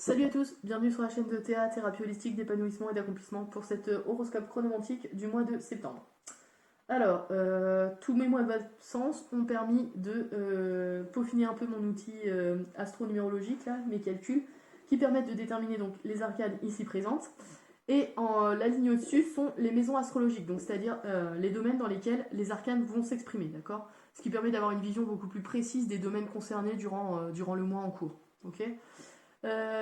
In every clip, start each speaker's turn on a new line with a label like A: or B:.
A: Salut à tous, bienvenue sur la chaîne de Théa, thérapie holistique d'épanouissement et d'accomplissement pour cet horoscope chronomantique du mois de septembre. Alors, tous mes mois d'absence ont permis de peaufiner un peu mon outil astronumérologique, là, mes calculs, qui permettent de déterminer donc les arcanes ici présentes. Et la ligne au-dessus sont les maisons astrologiques, donc c'est-à-dire les domaines dans lesquels les arcanes vont s'exprimer, d'accord? Ce qui permet d'avoir une vision beaucoup plus précise des domaines concernés durant le mois en cours, ok?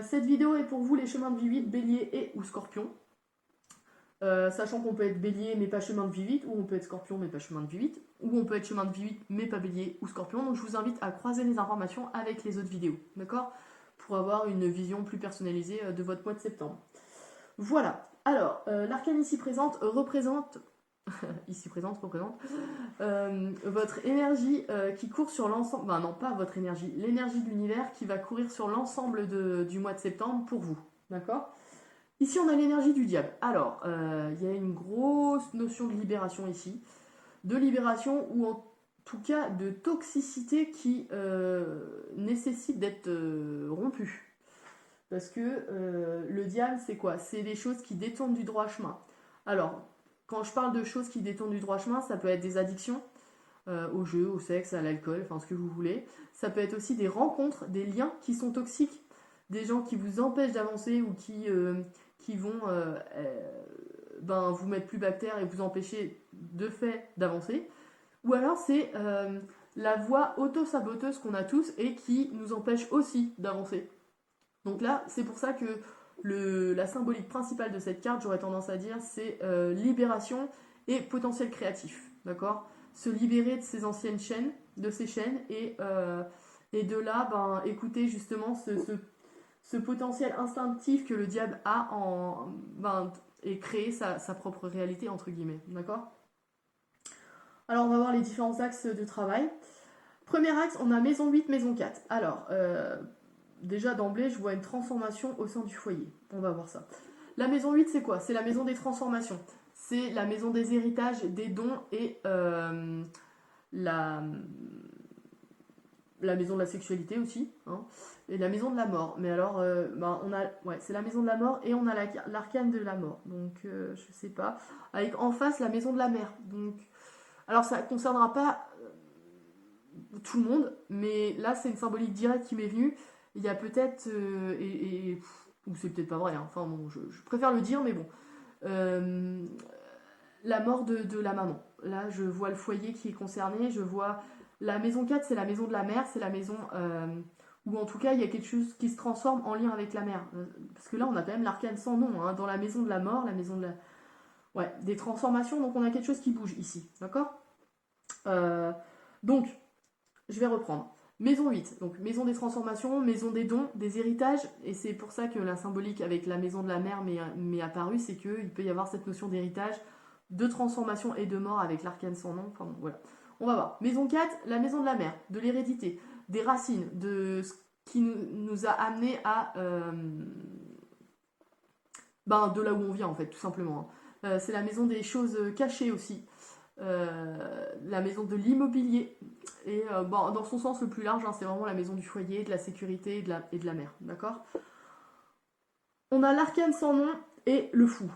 A: Cette vidéo est pour vous les chemins de vie 8, bélier et ou scorpion. Sachant qu'on peut être bélier mais pas chemin de vie 8, ou on peut être scorpion mais pas chemin de vie 8, ou on peut être chemin de vie 8 mais pas bélier ou scorpion. Donc je vous invite à croiser les informations avec les autres vidéos, d'accord? Pour avoir une vision plus personnalisée de votre mois de septembre. Voilà. Alors, l'arcane ici présente représente votre énergie qui court sur l'ensemble, enfin non pas votre énergie, l'énergie de l'univers qui va courir sur l'ensemble du mois de septembre pour vous, d'accord? Ici on a l'énergie du diable. Alors, il y a une grosse notion de libération ici, de libération ou en tout cas de toxicité qui nécessite d'être rompue. Parce que le diable c'est quoi? C'est des choses qui détournent du droit chemin. Alors, quand je parle de choses qui détournent du droit chemin, ça peut être des addictions au jeu, au sexe, à l'alcool, enfin ce que vous voulez. Ça peut être aussi des rencontres, des liens qui sont toxiques, des gens qui vous empêchent d'avancer ou qui vont vous mettre plus bactère et vous empêcher de fait d'avancer. Ou alors c'est la voie auto-saboteuse qu'on a tous et qui nous empêche aussi d'avancer. Donc là, c'est pour ça que la symbolique principale de cette carte, j'aurais tendance à dire, c'est libération et potentiel créatif, d'accord? Se libérer de ces anciennes chaînes, de ces chaînes, et de là, écouter justement ce potentiel instinctif que le diable a et créer sa propre réalité, entre guillemets, d'accord? Alors, on va voir les différents axes de travail. Premier axe, on a maison 8, maison 4. Alors, déjà d'emblée, je vois une transformation au sein du foyer. On va voir ça. La maison 8, c'est quoi? C'est la maison des transformations. C'est la maison des héritages, des dons et la, la maison de la sexualité aussi. Hein, et la maison de la mort. Mais alors, c'est la maison de la mort et on a l'arcane de la mort. Donc, je sais pas. Avec en face la maison de la mer. Donc, alors ça ne concernera pas tout le monde, mais là, c'est une symbolique directe qui m'est venue. Il y a peut-être, ou c'est peut-être pas vrai, hein. Enfin bon, je préfère le dire, mais bon. Euh, la mort de la maman. Là, je vois le foyer qui est concerné, je vois la maison 4, c'est la maison de la mère, c'est la maison où en tout cas il y a quelque chose qui se transforme en lien avec la mère. Parce que là, on a quand même l'arcane sans nom, hein, dans la maison de la mort, la maison de la... Ouais, des transformations, donc on a quelque chose qui bouge ici, d'accord? Donc, je vais reprendre. Maison 8, donc maison des transformations, maison des dons, des héritages, et c'est pour ça que la symbolique avec la maison de la mère m'est apparue, c'est qu'il peut y avoir cette notion d'héritage, de transformation et de mort avec l'arcane sans nom. Enfin bon, voilà. On va voir. Maison 4, la maison de la mère, de l'hérédité, des racines, de ce qui nous a amené à... de là où on vient en fait, tout simplement. C'est la maison des choses cachées aussi. La maison de l'immobilier. Et dans son sens le plus large, hein, c'est vraiment la maison du foyer, de la sécurité et de la mer. D'accord? On a l'arcane sans nom et le fou.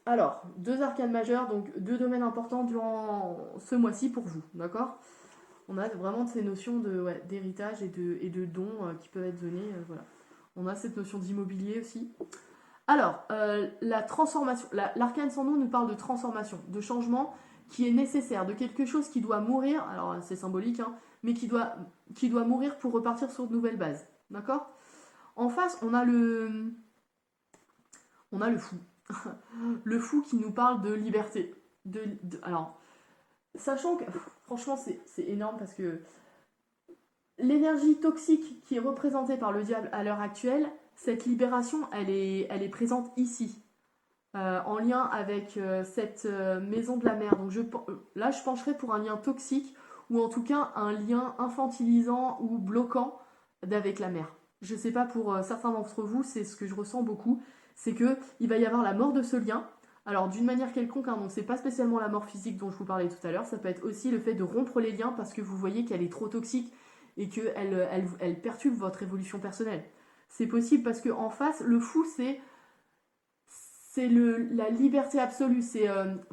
A: Alors, deux arcanes majeures, donc deux domaines importants durant ce mois-ci pour vous. D'accord? On a vraiment ces notions d'héritage et de dons qui peuvent être donnés. Voilà. On a cette notion d'immobilier aussi. Alors, la transformation. L'arcane sans nom nous parle de transformation, de changement qui est nécessaire, de quelque chose qui doit mourir, alors c'est symbolique, hein, mais qui doit mourir pour repartir sur de nouvelles bases. D'accord? En face, on a le fou. Le fou qui nous parle de liberté. Alors, sachant que, franchement, c'est énorme parce que l'énergie toxique qui est représentée par le diable à l'heure actuelle, cette libération, elle est présente ici. En lien avec cette maison de la mère. Donc là, je pencherais pour un lien toxique ou en tout cas un lien infantilisant ou bloquant avec la mère. Je sais pas pour certains d'entre vous, c'est ce que je ressens beaucoup, c'est que il va y avoir la mort de ce lien. Alors d'une manière quelconque, hein, donc c'est pas spécialement la mort physique dont je vous parlais tout à l'heure, ça peut être aussi le fait de rompre les liens parce que vous voyez qu'elle est trop toxique et qu'elle elle perturbe votre évolution personnelle. C'est possible parce qu'en face, le fou, c'est la liberté absolue. C'est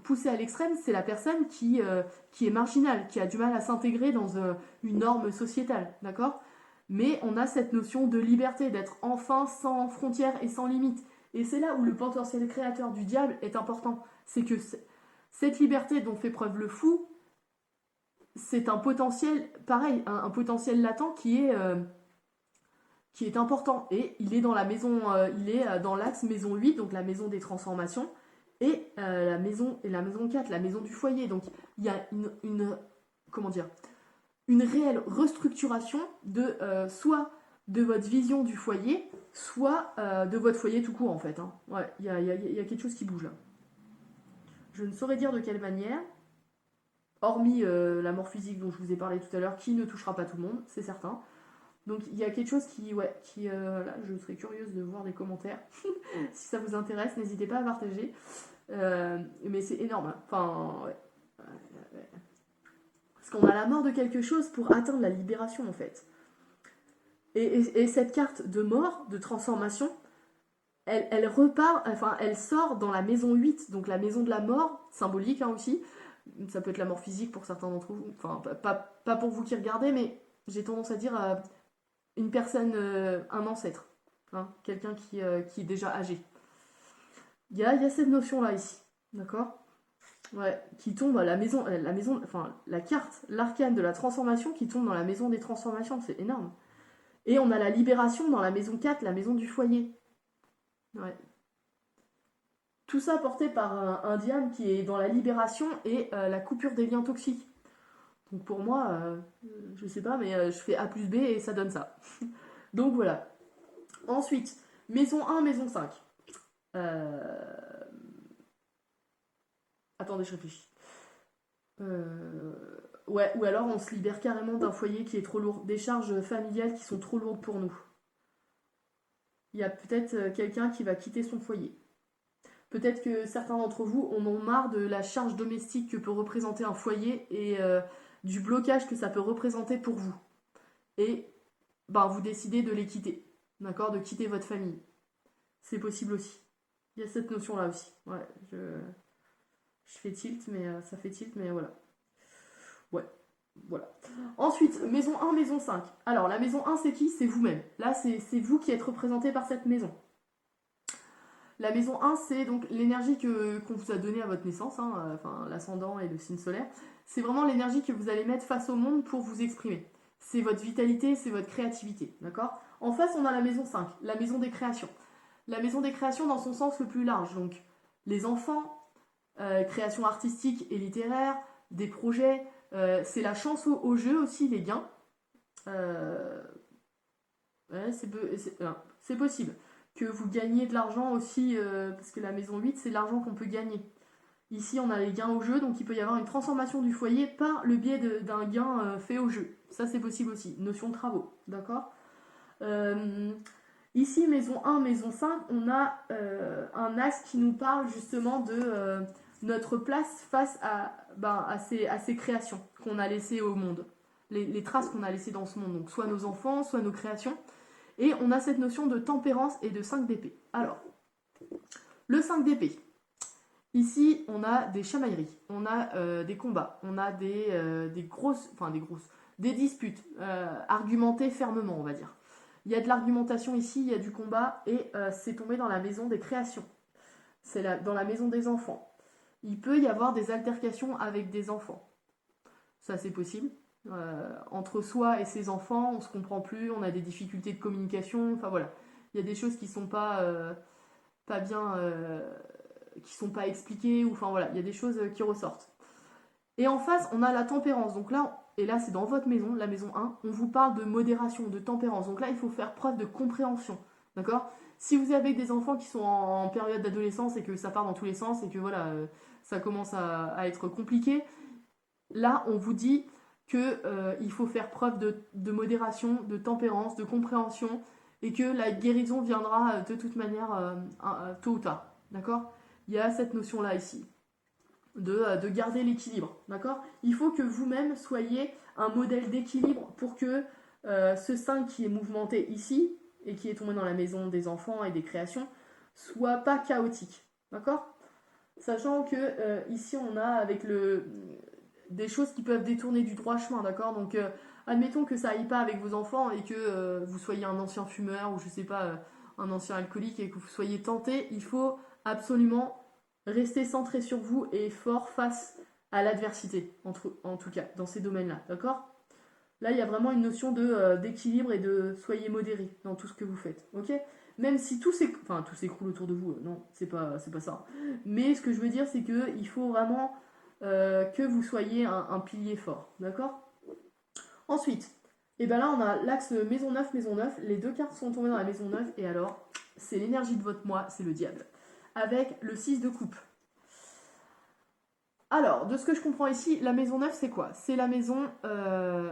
A: poussé à l'extrême, c'est la personne qui est marginale, qui a du mal à s'intégrer dans une norme sociétale, d'accord? Mais on a cette notion de liberté, d'être enfin sans frontières et sans limites. Et c'est là où le potentiel créateur du diable est important. C'est que cette liberté dont fait preuve le fou, c'est un potentiel, pareil, un potentiel latent qui est important. Et il est dans la maison, il est dans l'axe maison 8, donc la maison des transformations, et la maison 4, la maison du foyer. Donc il y a comment dire, une réelle restructuration de soit de votre vision du foyer, soit de votre foyer tout court en fait. Hein. Ouais, il y a quelque chose qui bouge là. Je ne saurais dire de quelle manière, hormis la mort physique dont je vous ai parlé tout à l'heure, qui ne touchera pas tout le monde, c'est certain. Donc il y a quelque chose là, je serais curieuse de voir des commentaires. Si ça vous intéresse, n'hésitez pas à partager. Mais c'est énorme. Hein. Enfin, ouais. Parce qu'on a la mort de quelque chose pour atteindre la libération en fait. Et cette carte de mort, de transformation, elle repart, enfin elle sort dans la maison 8, donc la maison de la mort, symbolique hein, aussi. Ça peut être la mort physique pour certains d'entre vous, enfin pas pour vous qui regardez, mais j'ai tendance à dire une personne, un ancêtre, hein, quelqu'un qui est déjà âgé. Il y a cette notion-là ici, d'accord? Ouais, qui tombe à la maison, enfin la carte, l'arcane de la transformation qui tombe dans la maison des transformations, c'est énorme. Et on a la libération dans la maison 4, la maison du foyer. Ouais. Tout ça porté par un diable qui est dans la libération et la coupure des liens toxiques. Donc pour moi, je sais pas, mais je fais A plus B et ça donne ça. Donc voilà. Ensuite, maison 1, maison 5. Attendez, je réfléchis. Ouais, ou alors on se libère carrément d'un foyer qui est trop lourd, des charges familiales qui sont trop lourdes pour nous. Il y a peut-être quelqu'un qui va quitter son foyer. Peut-être que certains d'entre vous en ont marre de la charge domestique que peut représenter un foyer et du blocage que ça peut représenter pour vous. Et vous décidez de les quitter, d'accord? De quitter votre famille. C'est possible aussi. Il y a cette notion-là aussi. Ouais, je fais tilt, mais ça fait tilt, mais voilà. Ouais, voilà. Ensuite, maison 1, maison 5. Alors, la maison 1, c'est qui? C'est vous-même. Là, c'est vous qui êtes représenté par cette maison. La maison 1, c'est donc l'énergie qu'on vous a donnée à votre naissance, hein, enfin l'ascendant et le signe solaire. C'est vraiment l'énergie que vous allez mettre face au monde pour vous exprimer. C'est votre vitalité, c'est votre créativité, d'accord? En face, on a la maison 5, la maison des créations. La maison des créations dans son sens le plus large, donc les enfants, création artistique et littéraire, des projets, c'est la chance au jeu aussi, les gains. Ouais, c'est possible que vous gagnez de l'argent aussi, parce que la maison 8, c'est l'argent qu'on peut gagner. Ici, on a les gains au jeu, donc il peut y avoir une transformation du foyer par le biais d'un gain fait au jeu. Ça, c'est possible aussi. Notion de travaux, d'accord? Ici, maison 1, maison 5, on a un axe qui nous parle justement de notre place face à ces créations qu'on a laissées au monde. Les traces qu'on a laissées dans ce monde. Donc, soit nos enfants, soit nos créations. Et on a cette notion de tempérance et de 5 d'épée. Alors, le 5 d'épée. Ici, on a des chamailleries, on a des combats, on a des disputes argumentées fermement, on va dire. Il y a de l'argumentation ici, il y a du combat, et c'est tombé dans la maison des créations. C'est dans la maison des enfants. Il peut y avoir des altercations avec des enfants. Ça, c'est possible. Entre soi et ses enfants, on se comprend plus, on a des difficultés de communication, enfin voilà. Il y a des choses qui sont pas bien, qui sont pas expliquées, ou enfin voilà, il y a des choses qui ressortent. Et en face, on a la tempérance. Donc là, et là c'est dans votre maison, la maison 1, on vous parle de modération, de tempérance. Donc là, il faut faire preuve de compréhension, d'accord? Si vous avez des enfants qui sont en période d'adolescence et que ça part dans tous les sens et que voilà, ça commence à être compliqué, là, on vous dit qu'il faut faire preuve de modération, de tempérance, de compréhension, et que la guérison viendra de toute manière tôt ou tard, d'accord? Il y a cette notion-là ici, de garder l'équilibre, d'accord? Il faut que vous-même soyez un modèle d'équilibre pour que ce 5 qui est mouvementé ici, et qui est tombé dans la maison des enfants et des créations soit pas chaotique, d'accord? Sachant que ici on a avec des choses qui peuvent détourner du droit chemin, d'accord? Donc admettons que ça aille pas avec vos enfants et que vous soyez un ancien fumeur ou je sais pas, un ancien alcoolique et que vous soyez tenté, il faut absolument rester centré sur vous et fort face à l'adversité, en tout cas, dans ces domaines-là, d'accord? Là, il y a vraiment une notion d'équilibre et de soyez modéré dans tout ce que vous faites, ok? Même si tout s'écroule autour de vous, non, c'est pas ça. Mais ce que je veux dire, c'est que il faut vraiment que vous soyez un pilier fort, d'accord? Ensuite, et ben là, on a l'axe maison 9, maison 9. Les deux cartes sont tombées dans la maison 9, et alors, c'est l'énergie de votre mois, c'est le diable. Avec le 6 de coupe. Alors, de ce que je comprends ici, la maison 9, c'est quoi? C'est la maison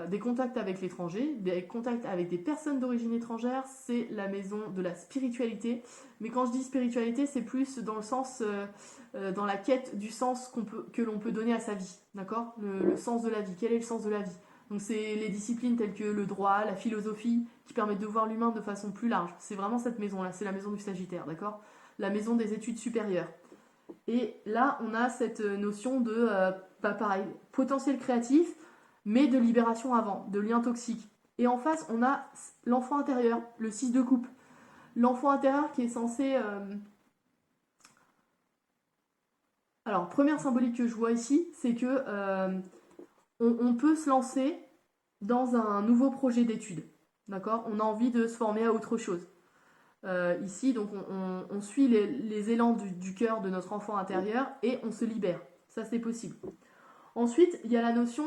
A: des contacts avec l'étranger, des contacts avec des personnes d'origine étrangère, c'est la maison de la spiritualité. Mais quand je dis spiritualité, c'est plus dans le sens, dans la quête du sens que l'on peut donner à sa vie, d'accord? Le sens de la vie, quel est le sens de la vie? Donc c'est les disciplines telles que le droit, la philosophie, qui permettent de voir l'humain de façon plus large. C'est vraiment cette maison-là, c'est la maison du Sagittaire, d'accord? La maison des études supérieures. Et là, on a cette notion de, pareil, potentiel créatif, mais de libération avant, de lien toxique. Et en face, on a l'enfant intérieur, le 6 de coupe. L'enfant intérieur qui est censé... Alors, première symbolique que je vois ici, c'est que on peut se lancer dans un nouveau projet d'études. D'accord? On a envie de se former à autre chose. Ici, donc on suit les élans du cœur de notre enfant intérieur et on se libère. Ça, c'est possible. Ensuite, il y a la notion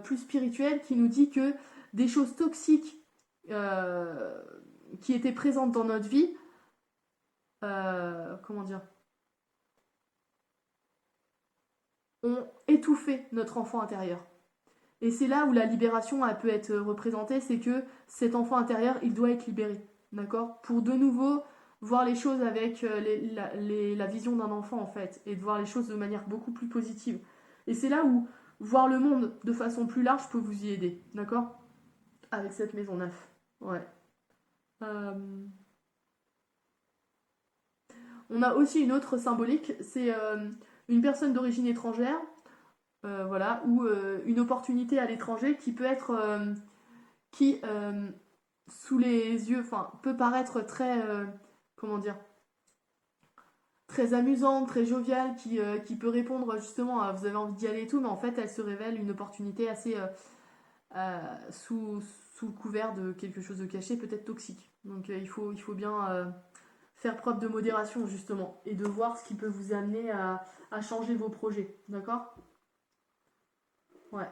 A: plus spirituelle qui nous dit que des choses toxiques qui étaient présentes dans notre vie, comment dire, ont étouffé notre enfant intérieur. Et c'est là où la libération elle peut être représentée, c'est que cet enfant intérieur, il doit être libéré. D'accord? Pour de nouveau voir les choses avec la vision d'un enfant en fait, et de voir les choses de manière beaucoup plus positive. Et c'est là où voir le monde de façon plus large peut vous y aider. D'accord? Avec cette maison 9. Ouais. Euh, On a aussi une autre symbolique, c'est une personne d'origine étrangère, voilà, ou une opportunité à l'étranger qui peut être, qui sous les yeux, enfin, peut paraître très, comment dire, très amusante, très joviale, qui peut répondre justement à vous avez envie d'y aller et tout, mais en fait, elle se révèle une opportunité assez sous le couvert de quelque chose de caché, peut-être toxique. Donc il faut bien faire preuve de modération justement et de voir ce qui peut vous amener à changer vos projets. D'accord? Ouais.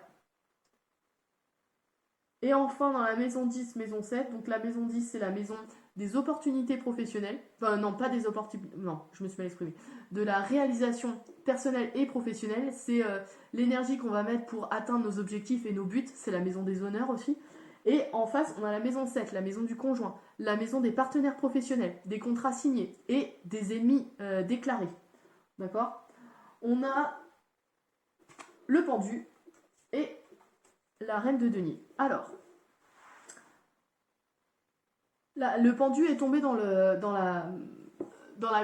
A: Et enfin, dans la maison 10, maison 7, donc la maison 10, c'est la maison des opportunités professionnelles. Enfin, non, pas des opportunités. Non, je me suis mal exprimée. De la réalisation personnelle et professionnelle. C'est l'énergie qu'on va mettre pour atteindre nos objectifs et nos buts. C'est la maison des honneurs aussi. Et en face, on a la maison 7, la maison du conjoint, la maison des partenaires professionnels, des contrats signés et des ennemis déclarés. D'accord? On a le pendu et la reine de denier. Alors, le pendu est tombé dans la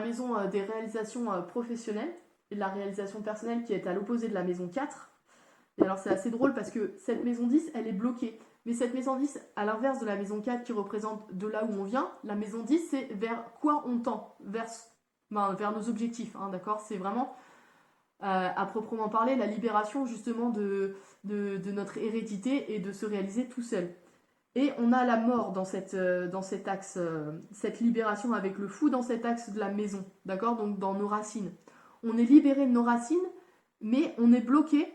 A: maison des réalisations professionnelles et de la réalisation personnelle qui est à l'opposé de la maison 4. Et alors c'est assez drôle parce que cette maison 10, elle est bloquée. Mais cette maison 10, à l'inverse de la maison 4 qui représente de là où on vient, la maison 10, c'est vers quoi on tend, vers nos objectifs, hein, d'accord? C'est vraiment, à proprement parler, la libération justement de notre hérédité et de se réaliser tout seul. Et on a la mort dans cet axe, cette libération avec le fou dans cet axe de la maison, d'accord? Donc dans nos racines. On est libéré de nos racines, mais on est bloqué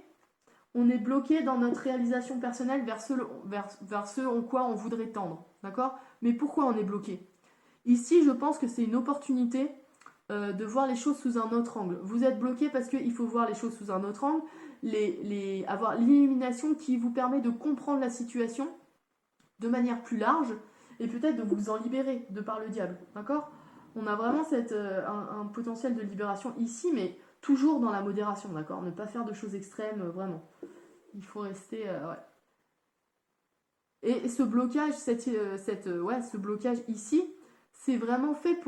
A: dans notre réalisation personnelle vers ce en quoi on voudrait tendre, d'accord? Mais pourquoi on est bloqué? Ici, je pense que c'est une opportunité de voir les choses sous un autre angle. Vous êtes bloqué parce qu'il faut voir les choses sous un autre angle, avoir l'illumination qui vous permet de comprendre la situation de manière plus large et peut-être de vous en libérer de par le diable, d'accord? On a vraiment un potentiel de libération ici, mais toujours dans la modération, d'accord? Ne pas faire de choses extrêmes, vraiment. Il faut rester... ouais. Et ce blocage, ce blocage ici, c'est vraiment fait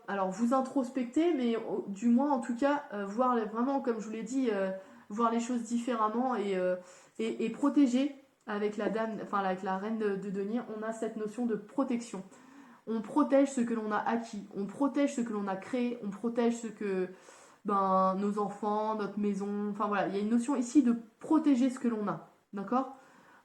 A: alors vous introspecter, mais du moins en tout cas voir vraiment, comme je vous l'ai dit, voir les choses différemment et protéger avec la dame, enfin avec la reine de denier, on a cette notion de protection. On protège ce que l'on a acquis, on protège ce que l'on a créé, on protège ce que nos enfants, notre maison, enfin voilà, il y a une notion ici de protéger ce que l'on a, d'accord.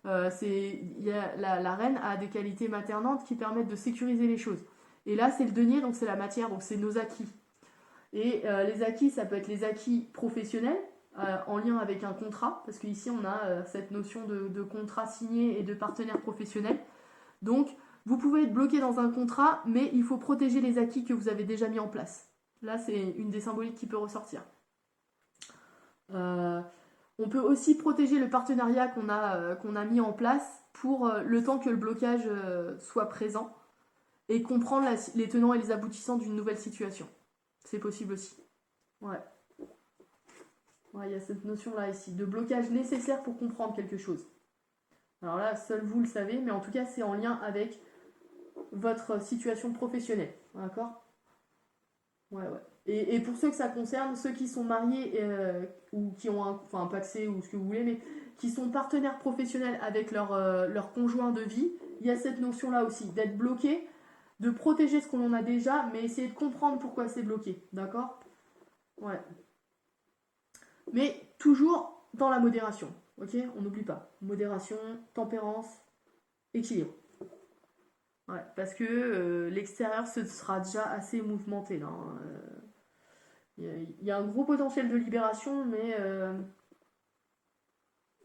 A: La reine a des qualités maternantes qui permettent de sécuriser les choses. Et là, c'est le denier, donc c'est la matière, donc c'est nos acquis. Et les acquis, ça peut être les acquis professionnels, en lien avec un contrat, parce qu'ici, on a cette notion de contrat signé et de partenaire professionnel. Donc, vous pouvez être bloqué dans un contrat, mais il faut protéger les acquis que vous avez déjà mis en place. Là, c'est une des symboliques qui peut ressortir. On peut aussi protéger le partenariat qu'on a mis en place pour le temps que le blocage soit présent et comprendre les tenants et les aboutissants d'une nouvelle situation. C'est possible aussi. Ouais. Ouais, il y a cette notion-là ici, de blocage nécessaire pour comprendre quelque chose. Alors là, seul vous le savez, mais en tout cas, c'est en lien avec votre situation professionnelle. D'accord ? Ouais. Et pour ceux que ça concerne, ceux qui sont mariés ou qui ont un pacsé ou ce que vous voulez, mais qui sont partenaires professionnels avec leur conjoint de vie, il y a cette notion-là aussi, d'être bloqué, de protéger ce qu'on a déjà, mais essayer de comprendre pourquoi c'est bloqué. D'accord ? Ouais. Mais toujours dans la modération. Ok ? On n'oublie pas. Modération, tempérance, équilibre. Ouais, parce que l'extérieur ce sera déjà assez mouvementé là. Il y a un gros potentiel de libération, mais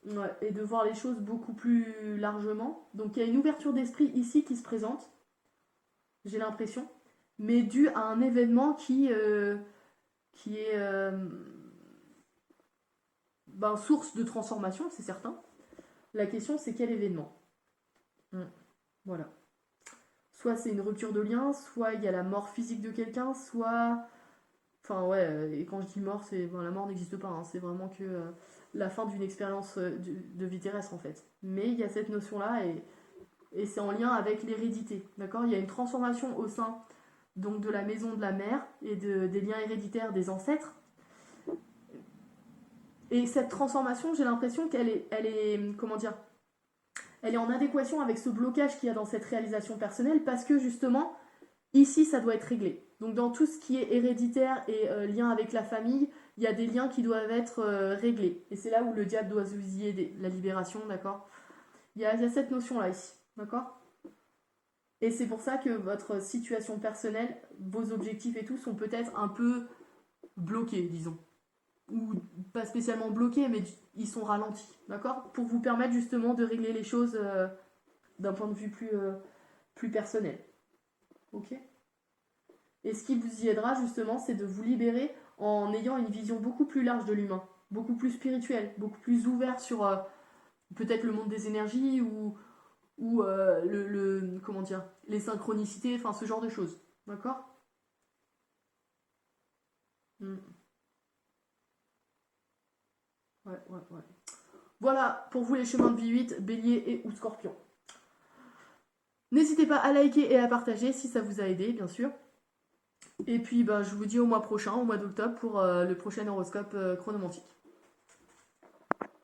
A: ouais, et de voir les choses beaucoup plus largement. Donc il y a une ouverture d'esprit ici qui se présente, j'ai l'impression, mais due à un événement qui est source de transformation, c'est certain. La question c'est quel événement. Voilà. Soit c'est une rupture de lien, soit il y a la mort physique de quelqu'un, soit... Enfin ouais, et quand je dis mort, la mort n'existe pas, hein, c'est vraiment que la fin d'une expérience de vie terrestre en fait. Mais il y a cette notion-là et c'est en lien avec l'hérédité, d'accord ? Il y a une transformation au sein donc, de la maison de la mère et des liens héréditaires des ancêtres. Et cette transformation, j'ai l'impression qu'elle est, comment dire, elle est en adéquation avec ce blocage qu'il y a dans cette réalisation personnelle parce que justement, ici, ça doit être réglé. Donc dans tout ce qui est héréditaire et lien avec la famille, il y a des liens qui doivent être réglés. Et c'est là où le diable doit vous y aider, la libération, d'accord ? Il y a cette notion-là ici, d'accord ? Et c'est pour ça que votre situation personnelle, vos objectifs et tout sont peut-être un peu bloqués, disons. Ou pas spécialement bloqués, mais ils sont ralentis, d'accord ? Pour vous permettre justement de régler les choses d'un point de vue plus personnel. Ok ? Et ce qui vous y aidera justement, c'est de vous libérer en ayant une vision beaucoup plus large de l'humain, beaucoup plus spirituelle, beaucoup plus ouverte sur peut-être le monde des énergies ou comment dire, les synchronicités, enfin ce genre de choses. D'accord ? Ouais. Voilà pour vous les chemins de vie 8, bélier et ou scorpion. N'hésitez pas à liker et à partager si ça vous a aidé, bien sûr. Et puis je vous dis au mois prochain, au mois d'octobre, pour le prochain horoscope chronomantique.